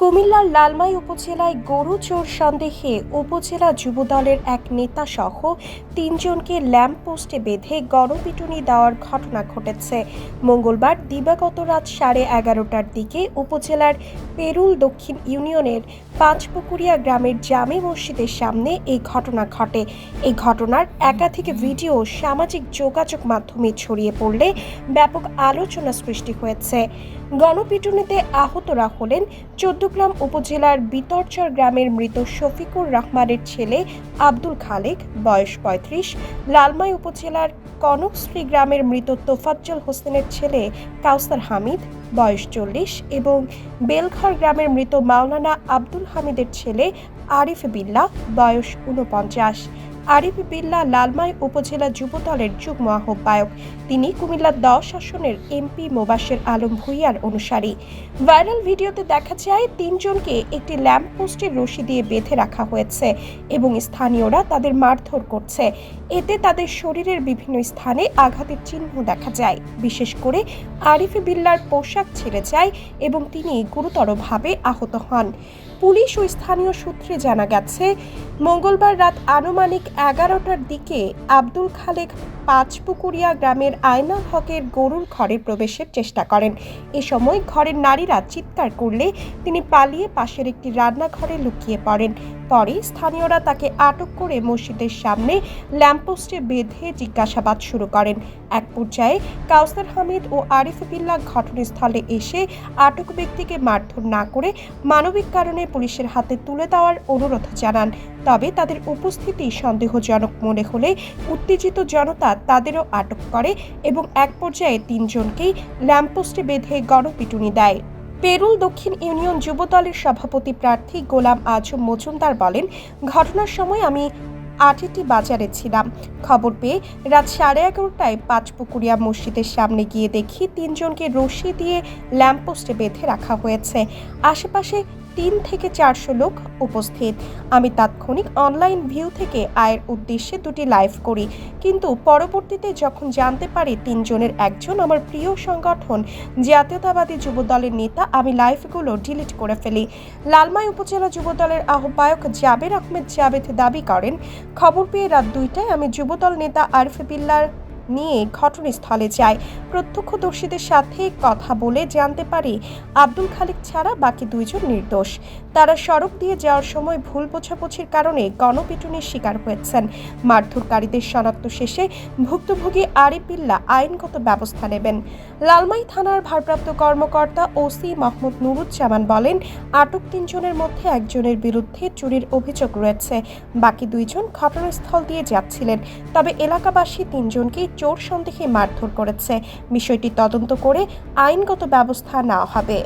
কুমিল্লার লালমাই উপজেলায় গরু চোর সন্দেহে উপজেলা যুবদলের এক নেতা সহ তিনজনকে ল্যাম্প পোস্টে বেঁধে গণপিটুনি দেওয়ার ঘটনা ঘটেছে। মঙ্গলবার দিবাগত রাত 11:30টার দিকে উপজেলার পেরুল দক্ষিণ ইউনিয়নের পাঁচপুকুরিয়া গ্রামের জামে মসজিদের সামনে এই ঘটনা ঘটে। এই ঘটনার একাধিক ভিডিও সামাজিক যোগাযোগ মাধ্যমে ছড়িয়ে পড়লে ব্যাপক আলোচনা সৃষ্টি হয়েছে। গণপিটুনিতে আহতরা হলেন চৌদ্দগ্রাম উপজেলার বিতরচর গ্রামের মৃত শফিকুর রহমানের ছেলে আব্দুল খালেক, বয়স ৩৫, লালমাই উপজেলার কনকশ্রী গ্রামের মৃত তোফাজ্জল হোসেনের ছেলে কাউসার হামিদ, বয়স ৪০ এবং বেলঘর গ্রামের মৃত মাওলানা আব্দুল হামিদের ছেলে আরিফ বিল্লাহ, বয়স ৪৯। আরিফ বিল্লাহ লালমাই উপজেলা যুবদলের যুগ্ম আহ্বায়ক। তিনি কুমিল্লা ১০ আসনের এমপি মোবাশ্বের আলম ভূঁইয়ার অনুসারী। ভাইরাল ভিডিওতে দেখা যায় তিনজনকে একটি ল্যাম্প পোস্টের রশি দিয়ে বেঁধে রাখা হয়েছে এবং স্থানীয়রা তাদের মারধর করছে। এতে তাদের শরীরের বিভিন্ন স্থানে আঘাতের চিহ্ন দেখা যায়। বিশেষ করে আরিফ বিল্লাহর পোশাক ছিঁড়ে যায় এবং তিনি গুরুতরভাবে আহত হন। পুলিশ ও স্থানীয় সূত্রে জানা গেছে, মঙ্গলবার রাত আনুমানিক 11টার দিকে আব্দুল খালেক পাঁচপুকুরিয়া গ্রামের আয়নাল হকের গরুর ঘরে প্রবেশের চেষ্টা করেন। এ সময় ঘরের নারীরা চিৎকার করলে তিনি পালিয়ে পাশের একটি রান্নাঘরে লুকিয়ে পড়েন। পরে স্থানীয়রা তাকে আটক করে মসজিদের সামনে ল্যাম্পপোস্টে বেঁধে জিজ্ঞাসাবাদ শুরু করেন। এক পর্যায়ে কাউসার হামিদ ও আরিফ বিল্লাহ ঘটনাস্থলে এসে আটক ব্যক্তিকে মারধর না করে মানবিক কারণে পুলিশের হাতে তুলে দেওয়ার অনুরোধ জানান। তবে তাদের উপস্থিতি সন্দেহজনক মনে হলে উত্তেজিত জনতা তাদেরও আটক করে এবং এক পর্যায়ে তিনজনকেই ল্যাম্পপোস্টে বেঁধে গণপিটুনি দেয়। পেরুল দক্ষিণ ইউনিয়ন যুবদলের সভাপতি প্রার্থী গোলাম আজম মজুমদার বলেন, ঘটনার সময় আমি আটিটি বাজারে ছিলাম। খবর পেয়ে রাত 11:30টায় পাঁচপুকুরিয়া মসজিদের সামনে গিয়ে দেখি তিনজনকে রশি দিয়ে ল্যাম্পপোস্টে বেঁধে রাখা হয়েছে। আশেপাশে ৩ থেকে ৪০০ লোক উপস্থিত। আমি তাৎক্ষণিক অনলাইন ভিউ থেকে আয়ের উদ্দেশ্যে দুটি লাইভ করি, কিন্তু পরবর্তীতে যখন জানতে পারি তিনজনের একজন আমার প্রিয় সংগঠন জাতীয়তাবাদী যুবদলের নেতা, আমি লাইভগুলো ডিলিট করে ফেলি। লালমাই উপজেলা যুবদলের আহ্বায়ক জাবের আহমেদ জাবেদ দাবি করেন, খবর পেয়ে রাত ২টায় আমি যুবদল নেতা আরিফ বিল্লাহ নিয়ে ঘটনাস্থলে যাই। প্রত্যক্ষদর্শীদের সাথে কথা বলে জানতে পারি আব্দুল খালেক ছাড়া বাকি দুইজন নির্দোষ। তারা সড়ক দিয়ে যাওয়ার সময় ভুল বোঝাবুঝির কারণে গণপিটুনির শিকার হয়েছেন। মারধরকারীদের শনাক্ত শেষে ভুক্তভোগী আরিফ বিল্লাহ আইনগত ব্যবস্থা নেবেন। লালমাই থানার ভারপ্রাপ্ত কর্মকর্তা ওসি মোহাম্মদ নুরুজ্জামান বলেন, আটক তিনজনের মধ্যে একজনের বিরুদ্ধে চুরির অভিযোগ রয়েছে। বাকি দুইজন ঘটনাস্থল দিয়ে যাচ্ছিলেন। তবে এলাকাবাসী তিনজনকেই চোর সন্দেহে মারধর করেছে। বিষয়টি তদন্ত করে আইনগত ব্যবস্থা নেওয়া হবে।